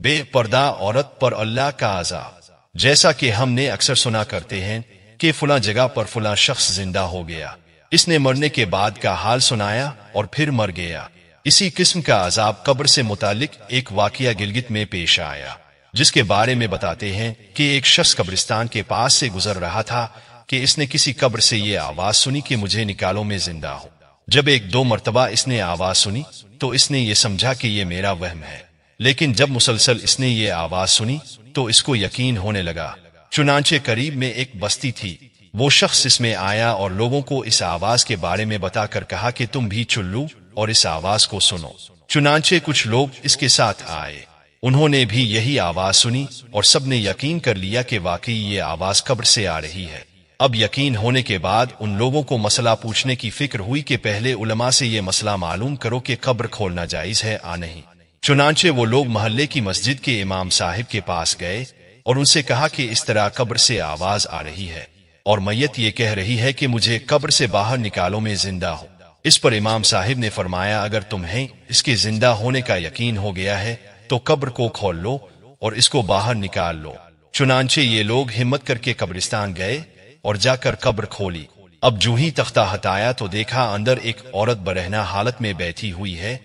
بے پردہ عورت پر اللہ کا عذاب۔ جیسا کہ ہم نے اکثر سنا کرتے ہیں کہ فلاں جگہ پر فلاں شخص زندہ ہو گیا، اس نے مرنے کے بعد کا حال سنایا اور پھر مر گیا۔ اسی قسم کا عذاب قبر سے متعلق ایک واقعہ گلگت میں پیش آیا، جس کے بارے میں بتاتے ہیں کہ ایک شخص قبرستان کے پاس سے گزر رہا تھا کہ اس نے کسی قبر سے یہ آواز سنی کہ مجھے نکالو، میں زندہ ہوں۔ جب ایک دو مرتبہ اس نے آواز سنی تو اس نے یہ سمجھا کہ یہ میرا وہم ہے، لیکن جب مسلسل اس نے یہ آواز سنی تو اس کو یقین ہونے لگا۔ چنانچہ قریب میں ایک بستی تھی، وہ شخص اس میں آیا اور لوگوں کو اس آواز کے بارے میں بتا کر کہا کہ تم بھی چلو اور اس آواز کو سنو۔ چنانچہ کچھ لوگ اس کے ساتھ آئے، انہوں نے بھی یہی آواز سنی اور سب نے یقین کر لیا کہ واقعی یہ آواز قبر سے آ رہی ہے۔ اب یقین ہونے کے بعد ان لوگوں کو مسئلہ پوچھنے کی فکر ہوئی کہ پہلے علماء سے یہ مسئلہ معلوم کرو کہ قبر کھولنا جائز ہے یا نہیں۔ چنانچہ وہ لوگ محلے کی مسجد کے امام صاحب کے پاس گئے اور ان سے کہا کہ اس طرح قبر سے آواز آ رہی ہے اور میت یہ کہہ رہی ہے کہ مجھے قبر سے باہر نکالو، میں زندہ ہوں۔ اس پر امام صاحب نے فرمایا اگر تمہیں اس کے زندہ ہونے کا یقین ہو گیا ہے تو قبر کو کھول لو اور اس کو باہر نکال لو۔ چنانچہ یہ لوگ ہمت کر کے قبرستان گئے اور جا کر قبر کھولی۔ اب جو ہی تختہ ہٹایا تو دیکھا اندر ایک عورت برہنہ حالت میں بیٹھی ہوئی ہے،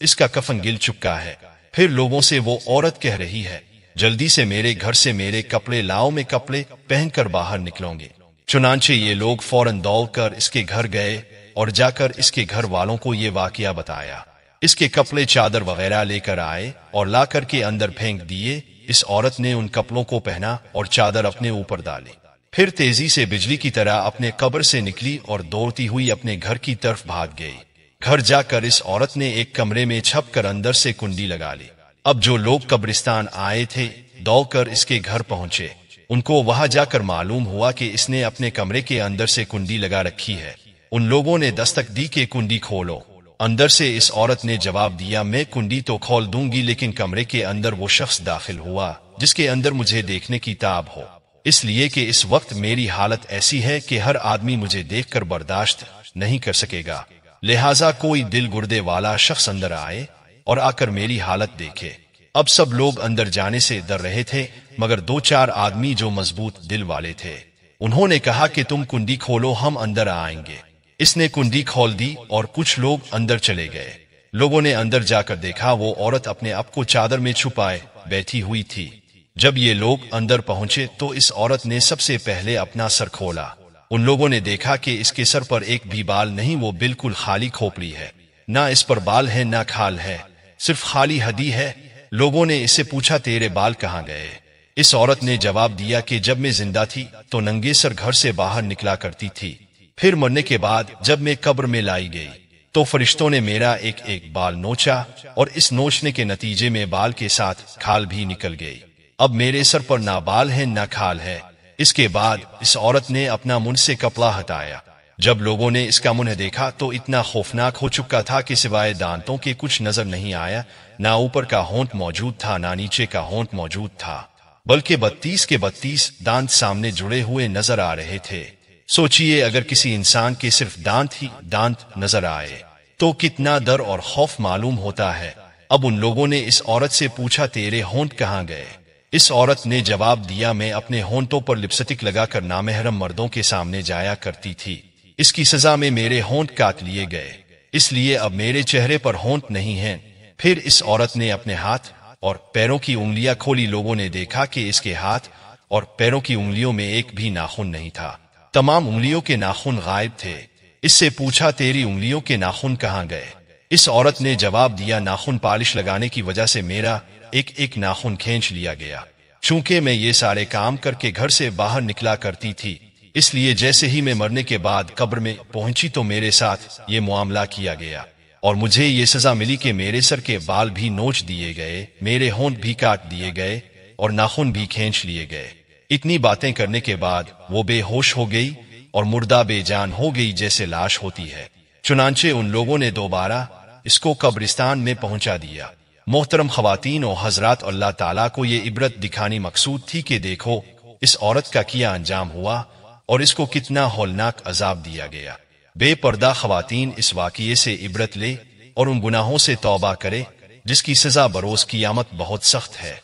اس کا کفن گل چکا ہے۔ پھر لوگوں سے وہ عورت کہہ رہی ہے جلدی سے میرے گھر سے میرے کپڑے لاؤ، میں کپڑے پہن کر باہر نکلوں گے۔ چنانچہ یہ لوگ فوراً دوڑ کر اس کے گھر گئے اور جا کر اس کے گھر والوں کو یہ واقعہ بتایا۔ اس کے کپڑے چادر وغیرہ لے کر آئے اور لا کر کے اندر پھینک دیے۔ اس عورت نے ان کپڑوں کو پہنا اور چادر اپنے اوپر ڈالی، پھر تیزی سے بجلی کی طرح اپنے قبر سے نکلی اور دوڑتی ہوئی اپنے گھر کی طرف بھاگ گئی۔ گھر جا کر اس عورت نے ایک کمرے میں چھپ کر اندر سے کنڈی لگا لی۔ اب جو لوگ قبرستان آئے تھے دوڑ کر اس کے گھر پہنچے، ان کو وہاں جا کر معلوم ہوا کہ اس نے اپنے کمرے کے اندر سے کنڈی لگا رکھی ہے۔ ان لوگوں نے دستک دی کہ کنڈی کھولو۔ اندر سے اس عورت نے جواب دیا میں کنڈی تو کھول دوں گی، لیکن کمرے کے اندر وہ شخص داخل ہوا جس کے اندر مجھے دیکھنے کی تاب ہو، اس لیے کہ اس وقت میری حالت ایسی ہے کہ ہر آدمی مجھے دیکھ کر برداشت نہیں کر سکے گا، لہٰذا کوئی دل گردے والا شخص اندر آئے اور آ کر میری حالت دیکھے۔ اب سب لوگ اندر جانے سے ڈر رہے تھے مگر دو چار آدمی جو مضبوط دل والے تھے، انہوں نے کہا کہ تم کنڈی کھولو، ہم اندر آئیں گے۔ اس نے کنڈی کھول دی اور کچھ لوگ اندر چلے گئے۔ لوگوں نے اندر جا کر دیکھا وہ عورت اپنے آپ کو چادر میں چھپائے بیٹھی ہوئی تھی۔ جب یہ لوگ اندر پہنچے تو اس عورت نے سب سے پہلے اپنا سر کھولا۔ ان لوگوں نے دیکھا کہ اس کے سر پر ایک بھی بال نہیں، وہ بالکل خالی کھوپڑی ہے، نہ اس پر بال ہے نہ کھال ہے، صرف خالی ہڈی ہے۔ لوگوں نے اس سے پوچھا تیرے بال کہاں گئے؟ اس عورت نے جواب دیا کہ جب میں زندہ تھی تو ننگے سر گھر سے باہر نکلا کرتی تھی، پھر مرنے کے بعد جب میں قبر میں لائی گئی تو فرشتوں نے میرا ایک ایک بال نوچا اور اس نوچنے کے نتیجے میں بال کے ساتھ کھال بھی نکل گئی۔ اب میرے سر پر نہ بال ہے نہ کھال ہے۔ اس کے بعد اس عورت نے اپنا منہ سے کپڑا ہٹایا۔ جب لوگوں نے اس کا منہ دیکھا تو اتنا خوفناک ہو چکا تھا کہ سوائے دانتوں کے کچھ نظر نہیں آیا، نہ اوپر کا ہونٹ موجود تھا نہ نیچے کا ہونٹ موجود تھا، بلکہ 32 کے 32 دانت سامنے جڑے ہوئے نظر آ رہے تھے۔ سوچئے اگر کسی انسان کے صرف دانت ہی دانت نظر آئے تو کتنا ڈر اور خوف معلوم ہوتا ہے۔ اب ان لوگوں نے اس عورت سے پوچھا تیرے ہونٹ کہاں گئے؟ اس عورت نے جواب دیا میں اپنے ہونٹوں پر لپسٹک لگا کر نامحرم مردوں کے سامنے جایا کرتی تھی، اس کی سزا میں میرے ہونٹ کاٹ لیے گئے، اس لیے اب میرے چہرے پر ہونٹ نہیں ہیں۔ پھر اس عورت نے اپنے ہاتھ اور پیروں کی انگلیاں کھولی۔ لوگوں نے دیکھا کہ اس کے ہاتھ اور پیروں کی انگلیوں میں ایک بھی ناخن نہیں تھا، تمام انگلیوں کے ناخن غائب تھے۔ اس سے پوچھا تیری انگلیوں کے ناخن کہاں گئے؟ اس عورت نے جواب دیا ناخن پالش لگانے کی وجہ سے میرا ایک ایک ناخن کھینچ لیا گیا، چونکہ میں یہ سارے کام کر کے گھر سے باہر نکلا کرتی تھی، اس لیے جیسے ہی میں مرنے کے بعد قبر میں پہنچی تو میرے ساتھ یہ معاملہ کیا گیا اور مجھے یہ سزا ملی کہ میرے سر کے بال بھی نوچ دیے گئے، میرے ہونٹ بھی کاٹ دیے گئے اور ناخن بھی کھینچ لیے گئے۔ اتنی باتیں کرنے کے بعد وہ بے ہوش ہو گئی اور مردہ بے جان ہو گئی جیسے لاش ہوتی ہے۔ چنانچہ ان لوگوں نے دوبارہ اس کو قبرستان میں پہنچا دیا۔ محترم خواتین و حضرات، اللہ تعالیٰ کو یہ عبرت دکھانی مقصود تھی کہ دیکھو اس عورت کا کیا انجام ہوا اور اس کو کتنا ہولناک عذاب دیا گیا۔ بے پردہ خواتین اس واقعے سے عبرت لے اور ان گناہوں سے توبہ کرے جس کی سزا بروز قیامت بہت سخت ہے۔